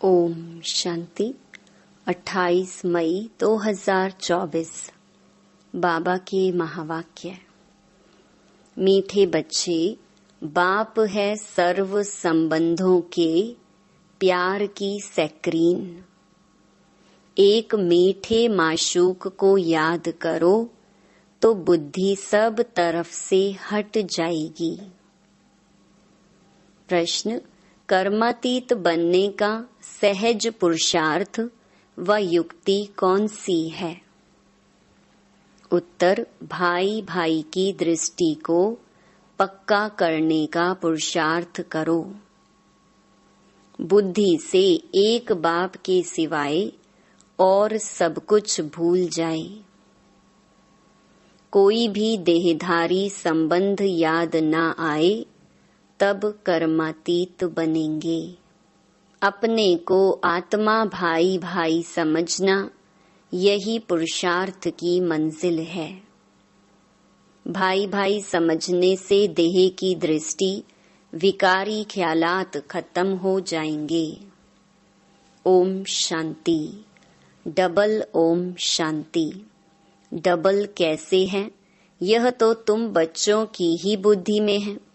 ओम शांति। 28 मई 2024 बाबा के महावाक्य। मीठे बच्चे, बाप है सर्व संबंधों के प्यार की स्क्रीन। एक मीठे माशूक को याद करो तो बुद्धि सब तरफ से हट जाएगी। प्रश्न: कर्मातीत बनने का सहज पुरुषार्थ व युक्ति कौन सी है? उत्तर: भाई भाई की दृष्टि को पक्का करने का पुरुषार्थ करो। बुद्धि से एक बाप के सिवाय और सब कुछ भूल जाए। कोई भी देहधारी संबंध याद न आए तब कर्मातीत बनेंगे। अपने को आत्मा भाई भाई समझना यही पुरुषार्थ की मंजिल है। भाई भाई समझने से देह की दृष्टि विकारी ख्यालात खत्म हो जाएंगे। ओम शांति। डबल ओम शांति। डबल कैसे है? यह तो तुम बच्चों की ही बुद्धि में है।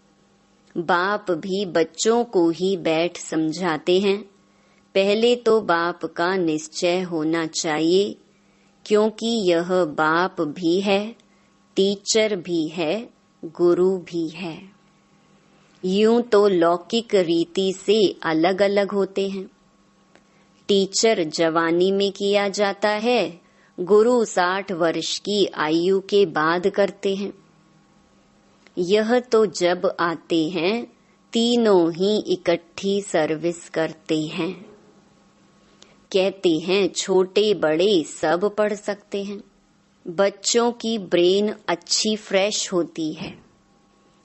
बाप भी बच्चों को ही बैठ समझाते हैं। पहले तो बाप का निश्चय होना चाहिए, क्योंकि यह बाप भी है, टीचर भी है, गुरु भी है। यूं तो लौकिक रीति से अलग अलग होते हैं। टीचर जवानी में किया जाता है, गुरु 60 वर्ष की आयु के बाद करते हैं। यह तो जब आते हैं तीनों ही इकट्ठी सर्विस करते हैं। कहते हैं छोटे बड़े सब पढ़ सकते हैं। बच्चों की ब्रेन अच्छी फ्रेश होती है।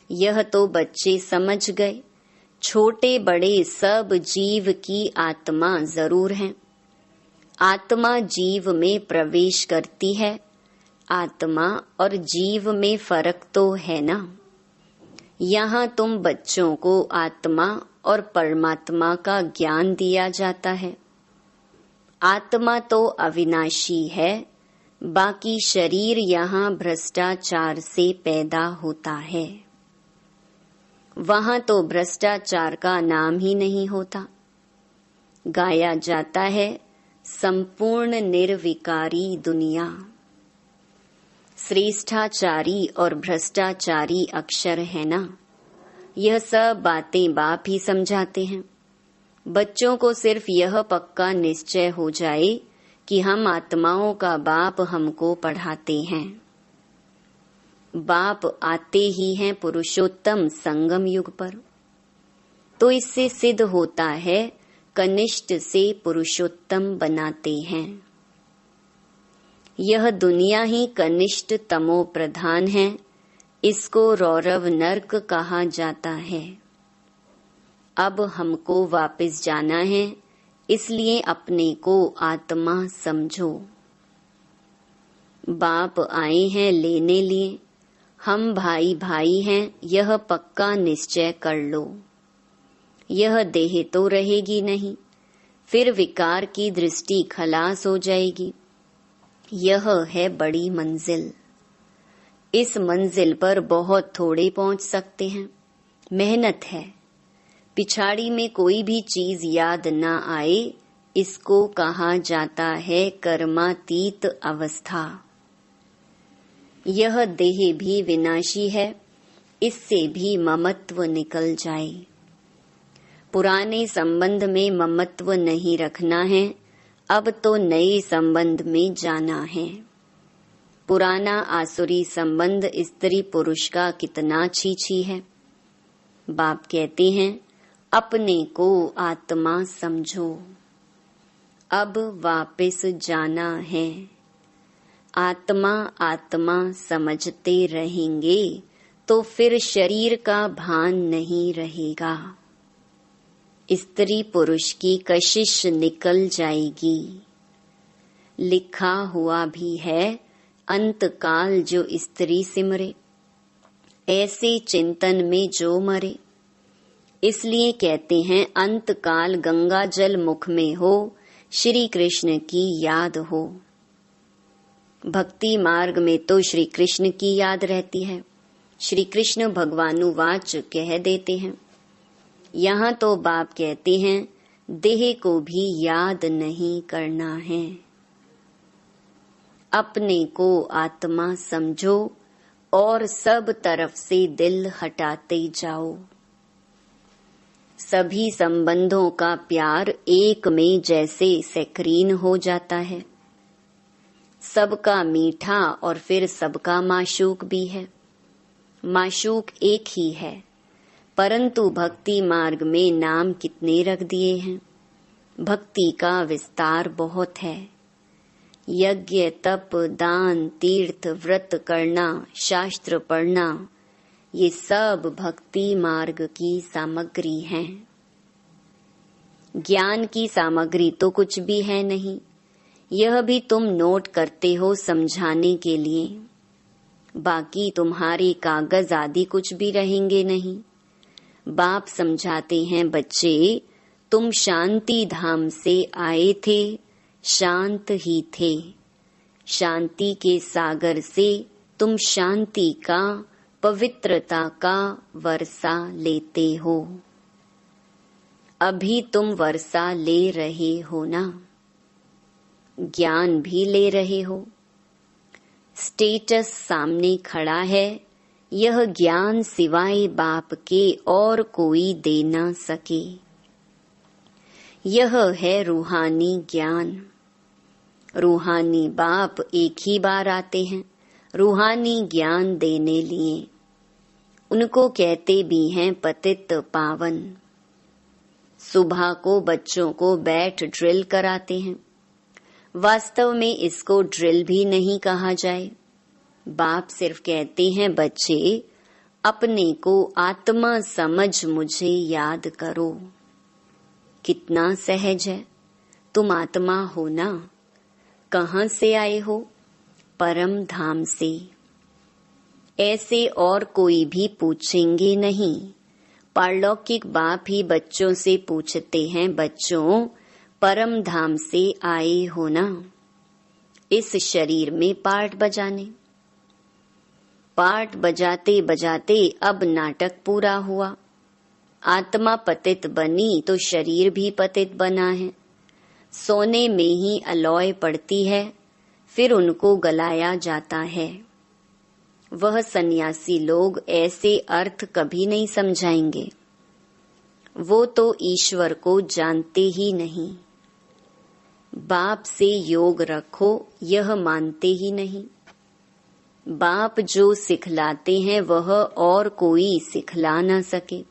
यह तो बच्चे समझ गए। छोटे बड़े सब जीव की आत्मा जरूर हैं। आत्मा जीव में प्रवेश करती है। आत्मा और जीव में फर्क तो है ना। यहाँ तुम बच्चों को आत्मा और परमात्मा का ज्ञान दिया जाता है। आत्मा तो अविनाशी है, बाकी शरीर यहाँ भ्रष्टाचार से पैदा होता है। वहाँ तो भ्रष्टाचार का नाम ही नहीं होता। गाया जाता है संपूर्ण निर्विकारी दुनिया। श्रेष्ठाचारी और भ्रष्टाचारी अक्षर है ना। यह सब बातें बाप ही समझाते हैं। बच्चों को सिर्फ यह पक्का निश्चय हो जाए कि हम आत्माओं का बाप हमको पढ़ाते हैं। बाप आते ही हैं पुरुषोत्तम संगम युग पर। तो इससे सिद्ध होता है कनिष्ठ से पुरुषोत्तम बनाते हैं। यह दुनिया ही कनिष्ठ तमो प्रधान है। इसको रौरव नर्क कहा जाता है। अब हमको वापस जाना है, इसलिए अपने को आत्मा समझो। बाप आए हैं लेने लिए। हम भाई भाई हैं, यह पक्का निश्चय कर लो। यह देह तो रहेगी नहीं, फिर विकार की दृष्टि खलास हो जाएगी। यह है बड़ी मंजिल। इस मंजिल पर बहुत थोड़े पहुंच सकते हैं। मेहनत है। पिछाड़ी में कोई भी चीज याद न आए, इसको कहा जाता है कर्मातीत अवस्था। यह देह भी विनाशी है, इससे भी ममत्व निकल जाए। पुराने संबंध में ममत्व नहीं रखना है, अब तो नए संबंध में जाना है। पुराना आसुरी संबंध स्त्री पुरुष का कितना छी है। बाप कहते हैं अपने को आत्मा समझो। अब वापस जाना है। आत्मा आत्मा समझते रहेंगे तो फिर शरीर का भान नहीं रहेगा। स्त्री पुरुष की कशिश निकल जाएगी। लिखा हुआ भी है अंतकाल जो स्त्री सिमरे, ऐसे चिंतन में जो मरे। इसलिए कहते हैं अंत काल गंगा जल मुख में हो, श्री कृष्ण की याद हो। भक्ति मार्ग में तो श्री कृष्ण की याद रहती है। श्री कृष्ण भगवानुवाच कह देते हैं। यहाँ तो बाप कहते हैं देह को भी याद नहीं करना है। अपने को आत्मा समझो और सब तरफ से दिल हटाते जाओ। सभी संबंधों का प्यार एक में जैसे सैकरीन हो जाता है। सबका मीठा और फिर सबका माशूक भी है। माशूक एक ही है, परंतु भक्ति मार्ग में नाम कितने रख दिए हैं। भक्ति का विस्तार बहुत है। यज्ञ, तप, दान, तीर्थ, व्रत करना, शास्त्र पढ़ना, ये सब भक्ति मार्ग की सामग्री है। ज्ञान की सामग्री तो कुछ भी है नहीं। यह भी तुम नोट करते हो समझाने के लिए। बाकी तुम्हारे कागज आदि कुछ भी रहेंगे नहीं। बाप समझाते हैं बच्चे, तुम शांति धाम से आए थे, शांत ही थे। शांति के सागर से तुम शांति का, पवित्रता का वर्षा लेते हो। अभी तुम वर्षा ले रहे हो ना, ज्ञान भी ले रहे हो। स्टेटस सामने खड़ा है, यह ज्ञान सिवाय बाप के और कोई दे ना सके। यह है रूहानी ज्ञान। रूहानी बाप एक ही बार आते हैं रूहानी ज्ञान देने लिए। उनको कहते भी हैं पतित पावन। सुबह को बच्चों को बैठ ड्रिल कराते हैं। वास्तव में इसको ड्रिल भी नहीं कहा जाए। बाप सिर्फ कहते हैं बच्चे, अपने को आत्मा समझ मुझे याद करो। कितना सहज है। तुम आत्मा हो ना। कहाँ से आए हो? परम धाम से। ऐसे और कोई भी पूछेंगे नहीं। पारलौकिक बाप ही बच्चों से पूछते हैं, बच्चों परम धाम से आए हो ना? इस शरीर में पार्ट बजाने। पार्ट बजाते बजाते अब नाटक पूरा हुआ। आत्मा पतित बनी तो शरीर भी पतित बना है। सोने में ही अलॉय पड़ती है, फिर उनको गलाया जाता है। वह सन्यासी लोग ऐसे अर्थ कभी नहीं समझाएंगे। वो तो ईश्वर को जानते ही नहीं। बाप से योग रखो यह मानते ही नहीं। बाप जो सिखलाते हैं वह और कोई सिखला ना सके।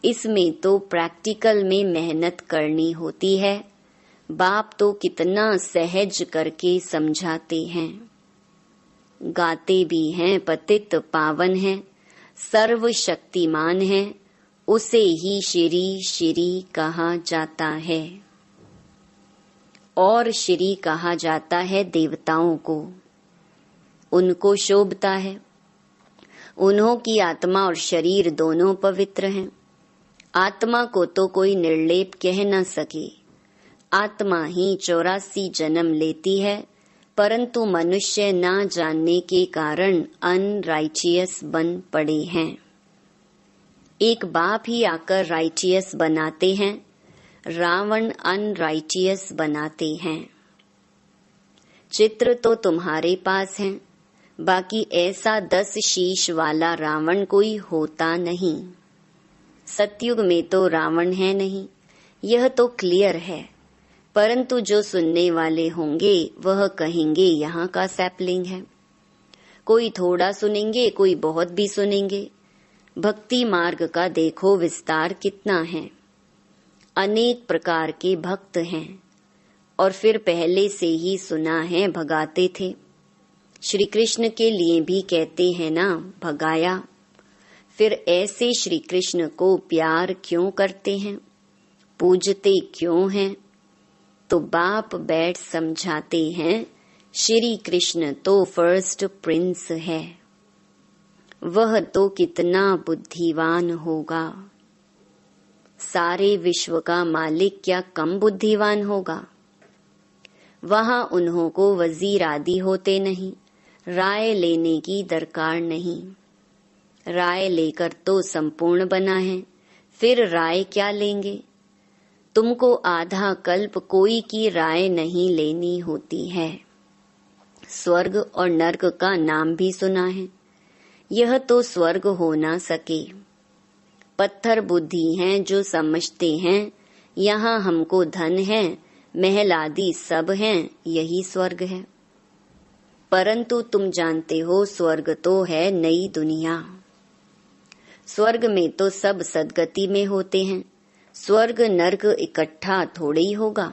इसमें तो प्रैक्टिकल में मेहनत करनी होती है। बाप तो कितना सहज करके समझाते हैं। गाते भी हैं पतित पावन है, सर्वशक्तिमान है, उसे ही श्री श्री कहा जाता है। और श्री कहा जाता है देवताओं को। उनको शोभता है। उन्हों की आत्मा और शरीर दोनों पवित्र हैं। आत्मा को तो कोई निर्लेप कह न सके। आत्मा ही 84 जन्म लेती है, परंतु मनुष्य ना जानने के कारण अनराइचियस बन पड़े हैं। एक बाप ही आकर राइचियस बनाते हैं, रावण अनराइचियस बनाते हैं। चित्र तो तुम्हारे पास है, बाकी ऐसा 10 शीश वाला रावण कोई होता नहीं। सतयुग में तो रावण है नहीं, यह तो क्लियर है। परंतु जो सुनने वाले होंगे वह कहेंगे यहाँ का सैपलिंग है। कोई थोड़ा सुनेंगे, कोई बहुत भी सुनेंगे। भक्ति मार्ग का देखो विस्तार कितना है। अनेक प्रकार के भक्त हैं और फिर पहले से ही सुना है भगाते थे। श्री कृष्ण के लिए भी कहते हैं ना, भगाया। फिर ऐसे श्री कृष्ण को प्यार क्यों करते हैं, पूजते क्यों हैं? तो बाप बैठ समझाते हैं, श्री कृष्ण तो फर्स्ट प्रिंस है। वह तो कितना बुद्धिमान होगा। सारे विश्व का मालिक क्या कम बुद्धिमान होगा? वहां उन्हों को वजीर आदि होते नहीं, राय लेने की दरकार नहीं। राय लेकर तो संपूर्ण बना है, फिर राय क्या लेंगे? तुमको आधा कल्प कोई की राय नहीं लेनी होती है। स्वर्ग और नर्क का नाम भी सुना है, यह तो स्वर्ग हो ना सके। पत्थर बुद्धि हैं जो समझते हैं यहाँ हमको धन है, महल आदि सब हैं, यही स्वर्ग है। परंतु तुम जानते हो स्वर्ग तो है नई दुनिया। स्वर्ग में तो सब सदगति में होते हैं, स्वर्ग नर्क इकट्ठा थोड़े ही होगा।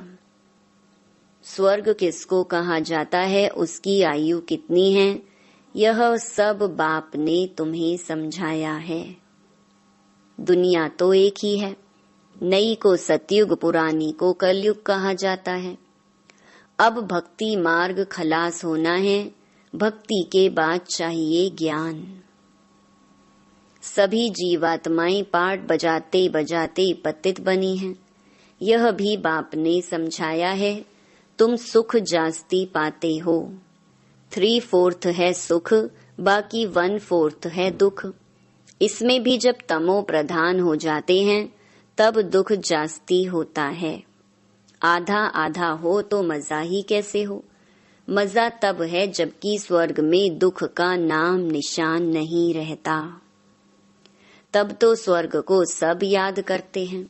स्वर्ग किसको कहा जाता है, उसकी आयु कितनी है, यह सब बाप ने तुम्हें समझाया है। दुनिया तो एक ही है, नई को सतयुग, पुरानी को कलयुग कहा जाता है। अब भक्ति मार्ग खलास होना है, भक्ति के बाद चाहिए ज्ञान। सभी जीवात्माएं पाठ बजाते बजाते पतित बनी हैं, यह भी बाप ने समझाया है। तुम सुख जास्ती पाते हो, 3/4 है सुख, बाकी 1/4 है दुख। इसमें भी जब तमो प्रधान हो जाते हैं तब दुख जास्ती होता है। आधा आधा हो तो मजा ही कैसे हो? मजा तब है जबकि स्वर्ग में दुख का नाम निशान नहीं रहता, तब तो स्वर्ग को सब याद करते हैं।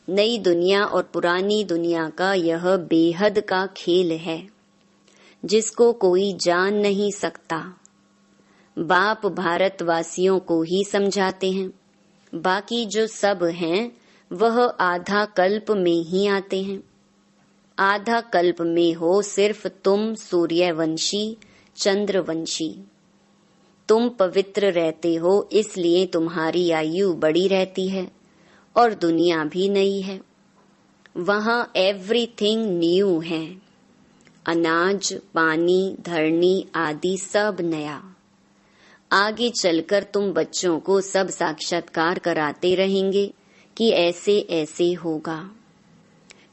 नई दुनिया और पुरानी दुनिया का यह बेहद का खेल है, जिसको कोई जान नहीं सकता। बाप भारतवासियों को ही समझाते हैं, बाकी जो सब हैं वह आधा कल्प में ही आते हैं। आधा कल्प में हो सिर्फ तुम सूर्यवंशी, चंद्रवंशी। तुम पवित्र रहते हो इसलिए तुम्हारी आयु बड़ी रहती है और दुनिया भी नई है। वहां एवरीथिंग न्यू है, अनाज, पानी, धरनी आदि सब नया। आगे चलकर तुम बच्चों को सब साक्षात्कार कराते रहेंगे कि ऐसे ऐसे होगा।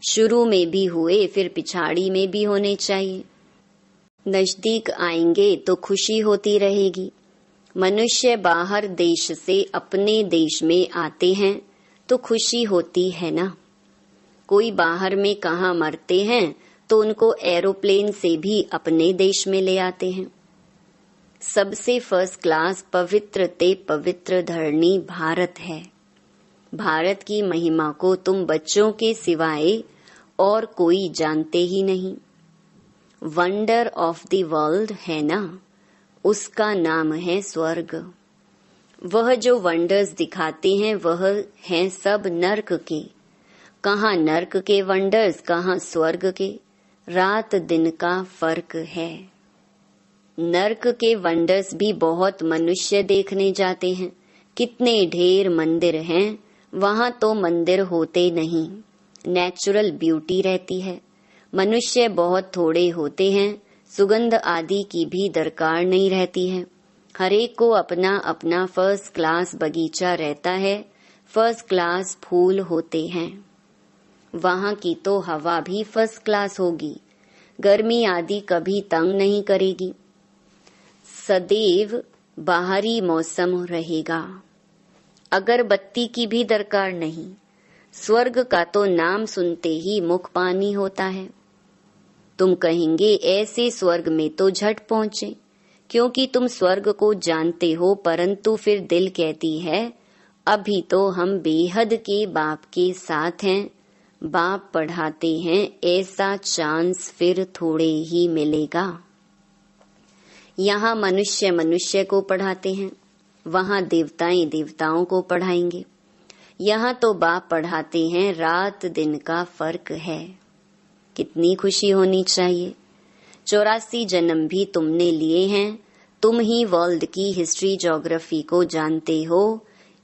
शुरू में भी हुए, फिर पिछाड़ी में भी होने चाहिए। नजदीक आएंगे तो खुशी होती रहेगी। मनुष्य बाहर देश से अपने देश में आते हैं तो खुशी होती है ना। कोई बाहर में कहाँ मरते हैं तो उनको एरोप्लेन से भी अपने देश में ले आते हैं। सबसे फर्स्ट क्लास पवित्र ते पवित्र धरणी भारत है। भारत की महिमा को तुम बच्चों के सिवाय और कोई जानते ही नहीं। वंडर ऑफ द वर्ल्ड है ना, उसका नाम है स्वर्ग। वह जो वंडर्स दिखाते हैं वह हैं सब नर्क के। कहाँ नर्क के वंडर्स, कहाँ स्वर्ग के। रात दिन का फर्क है। नर्क के वंडर्स भी बहुत मनुष्य देखने जाते हैं। कितने ढेर मंदिर हैं, वहां तो मंदिर होते नहीं, नेचुरल ब्यूटी रहती है। मनुष्य बहुत थोड़े होते हैं, सुगंध आदि की भी दरकार नहीं रहती है। हरेक को अपना अपना फर्स्ट क्लास बगीचा रहता है, फर्स्ट क्लास फूल होते हैं। वहां की तो हवा भी फर्स्ट क्लास होगी, गर्मी आदि कभी तंग नहीं करेगी। सदैव बाहरी मौसम रहेगा, अगरबत्ती की भी दरकार नहीं। स्वर्ग का तो नाम सुनते ही मुख पानी होता है। तुम कहेंगे ऐसे स्वर्ग में तो झट पहुंचे, क्योंकि तुम स्वर्ग को जानते हो, परंतु फिर दिल कहती है अभी तो हम बेहद के बाप के साथ हैं। बाप पढ़ाते हैं ऐसा चांस फिर थोड़े ही मिलेगा। यहाँ मनुष्य मनुष्य को पढ़ाते हैं, वहाँ देवताएं देवताओं को पढ़ाएंगे। यहाँ तो बाप पढ़ाते हैं, रात दिन का फर्क है। कितनी खुशी होनी चाहिए। 84 जन्म भी तुमने लिए हैं। तुम ही वर्ल्ड की हिस्ट्री ज्योग्राफी को जानते हो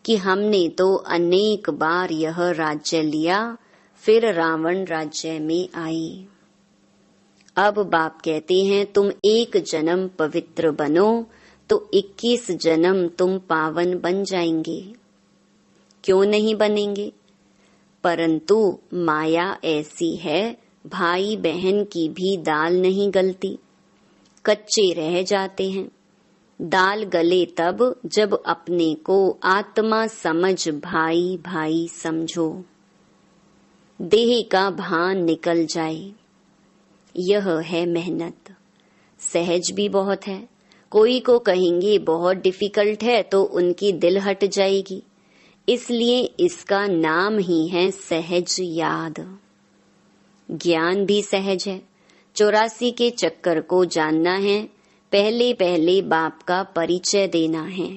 कि हमने तो अनेक बार यह राज्य लिया, फिर रावण राज्य में आई। अब बाप कहते हैं तुम एक जन्म पवित्र बनो तो 21 जन्म तुम पावन बन जाएंगे। क्यों नहीं बनेंगे? परंतु माया ऐसी है, भाई बहन की भी दाल नहीं गलती, कच्चे रह जाते हैं। दाल गले तब जब अपने को आत्मा समझ भाई भाई समझो, देह का भान निकल जाए। यह है मेहनत। सहज भी बहुत है। कोई को कहेंगे बहुत डिफिकल्ट है तो उनकी दिल हट जाएगी, इसलिए इसका नाम ही है सहज याद। ज्ञान भी सहज है। 84 के चक्कर को जानना है, पहले पहले बाप का परिचय देना है।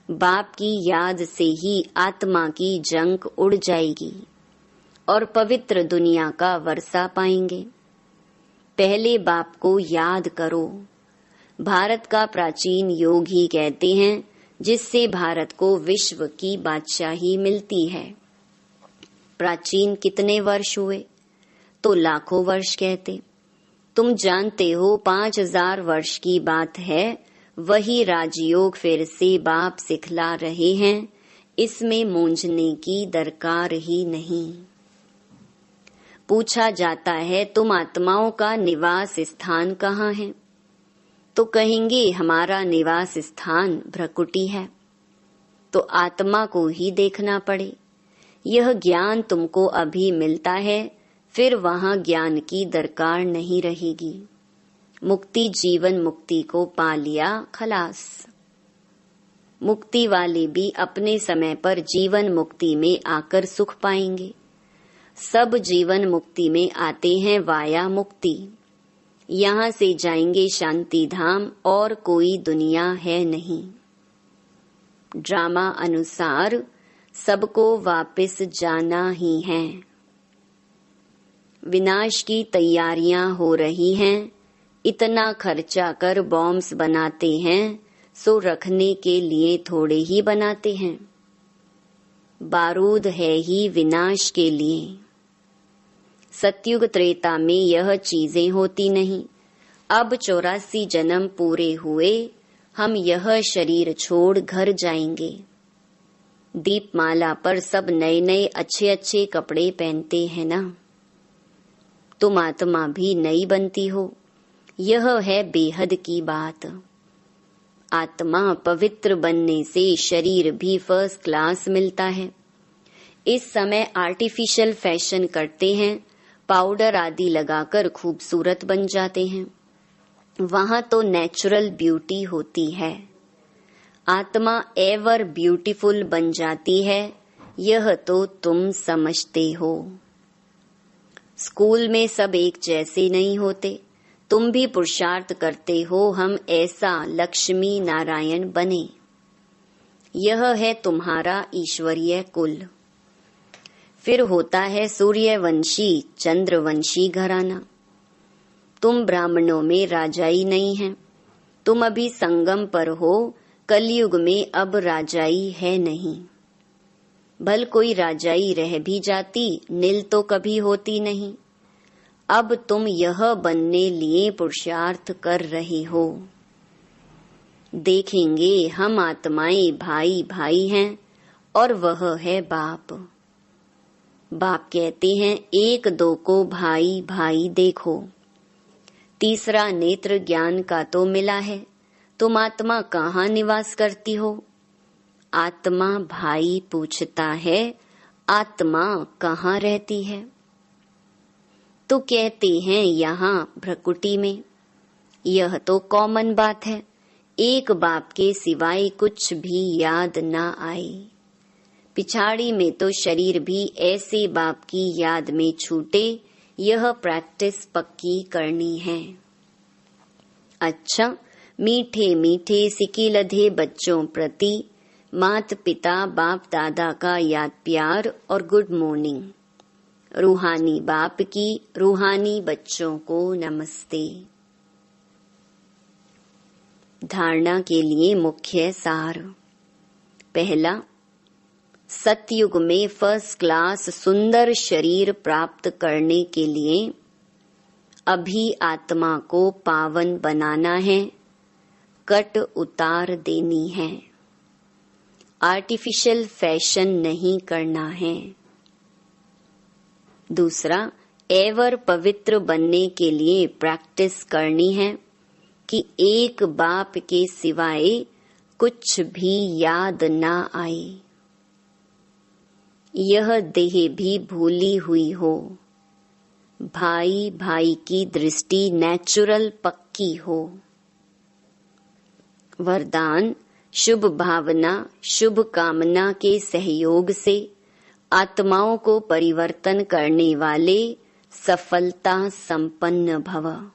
बाप की याद से ही आत्मा की जंक उड़ जाएगी और पवित्र दुनिया का वर्षा पाएंगे। पहले बाप को याद करो। भारत का प्राचीन योग ही कहते हैं, जिससे भारत को विश्व की बादशाही मिलती है। प्राचीन कितने वर्ष हुए? तो लाखों वर्ष कहते। तुम जानते हो 5000 वर्ष की बात है। वही राजयोग फिर से बाप सिखला रहे हैं, इसमें मूंझने की दरकार ही नहीं। पूछा जाता है तुम आत्माओं का निवास स्थान कहाँ है? तो कहेंगे हमारा निवास स्थान भ्रकुटी है। तो आत्मा को ही देखना पड़े। यह ज्ञान तुमको अभी मिलता है, फिर वहां ज्ञान की दरकार नहीं रहेगी। मुक्ति जीवन मुक्ति को पा लिया, खलास। मुक्ति वाले भी अपने समय पर जीवन मुक्ति में आकर सुख पाएंगे। सब जीवन मुक्ति में आते हैं वाया मुक्ति। यहाँ से जाएंगे शांति धाम और कोई दुनिया है नहीं। ड्रामा अनुसार सबको वापस जाना ही है। विनाश की तैयारियां हो रही हैं। इतना खर्चा कर बॉम्ब्स बनाते हैं, सो रखने के लिए थोड़े ही बनाते हैं। बारूद है ही विनाश के लिए। सतयुग त्रेता में यह चीजें होती नहीं। अब 84 जन्म पूरे हुए, हम यह शरीर छोड़ घर जाएंगे। दीपमाला पर सब नए नए अच्छे अच्छे कपड़े पहनते हैं ना। तुम आत्मा भी नई बनती हो। यह है बेहद की बात। आत्मा पवित्र बनने से शरीर भी फर्स्ट क्लास मिलता है। इस समय आर्टिफिशियल फैशन करते हैं, पाउडर आदि लगाकर खूबसूरत बन जाते हैं। वहां तो नेचुरल ब्यूटी होती है। आत्मा एवर ब्यूटीफुल बन जाती है, यह तो तुम समझते हो। स्कूल में सब एक जैसे नहीं होते। तुम भी पुरुषार्थ करते हो हम ऐसा लक्ष्मी नारायण बने। यह है तुम्हारा ईश्वरीय कुल। फिर होता है सूर्यवंशी चंद्रवंशी घराना। तुम ब्राह्मणों में राजाई नहीं है। तुम अभी संगम पर हो। कलयुग में अब राजाई है नहीं। भल कोई राजाई रह भी जाती, नील तो कभी होती नहीं। अब तुम यह बनने लिए पुरुषार्थ कर रहे हो। देखेंगे हम आत्माएं भाई भाई हैं और वह है बाप। बाप कहते हैं एक दो को भाई भाई देखो। तीसरा नेत्र ज्ञान का तो मिला है। तुम आत्मा कहाँ निवास करती हो? आत्मा भाई पूछता है आत्मा कहाँ रहती है? तो कहते हैं यहाँ भ्रकुटी में। यह तो कॉमन बात है। एक बाप के सिवाय कुछ भी याद ना आए। पिछाड़ी में तो शरीर भी ऐसे बाप की याद में छूटे, यह प्रैक्टिस पक्की करनी है। अच्छा, मीठे मीठे सिकी लधे बच्चों प्रति मात पिता बाप दादा का याद प्यार और गुड मॉर्निंग। रूहानी बाप की रूहानी बच्चों को नमस्ते। धारणा के लिए मुख्य सार। पहला, सतयुग में फर्स्ट क्लास सुंदर शरीर प्राप्त करने के लिए अभी आत्मा को पावन बनाना है, कट उतार देनी है। आर्टिफिशियल फैशन नहीं करना है। दूसरा, एवर पवित्र बनने के लिए प्रैक्टिस करनी है कि एक बाप के सिवाय कुछ भी याद ना आए। यह देह भी भूली हुई हो, भाई भाई की दृष्टि नेचुरल पक्की हो। वरदान, शुभ भावना शुभ कामना के सहयोग से आत्माओं को परिवर्तन करने वाले सफलता संपन्न भव।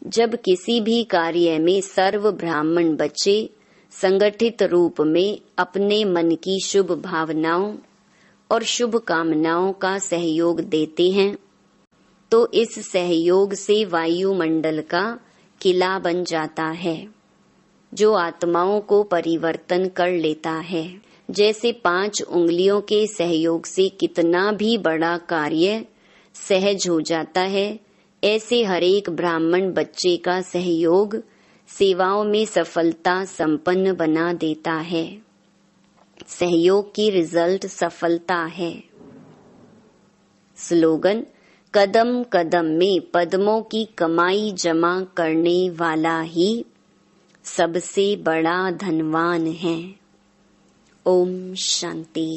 जब किसी भी कार्य में सर्व ब्राह्मण बच्चे संगठित रूप में अपने मन की शुभ भावनाओं और शुभ कामनाओं का सहयोग देते हैं, तो इस सहयोग से वायुमंडल का किला बन जाता है, जो आत्माओं को परिवर्तन कर लेता है। जैसे 5 उंगलियों के सहयोग से कितना भी बड़ा कार्य सहज हो जाता है, ऐसे हरेक ब्राह्मण बच्चे का सहयोग सेवाओं में सफलता संपन्न बना देता है। सहयोग की रिजल्ट सफलता है। स्लोगन, कदम कदम में पद्मों की कमाई जमा करने वाला ही सबसे बड़ा धनवान है। ओम शांति।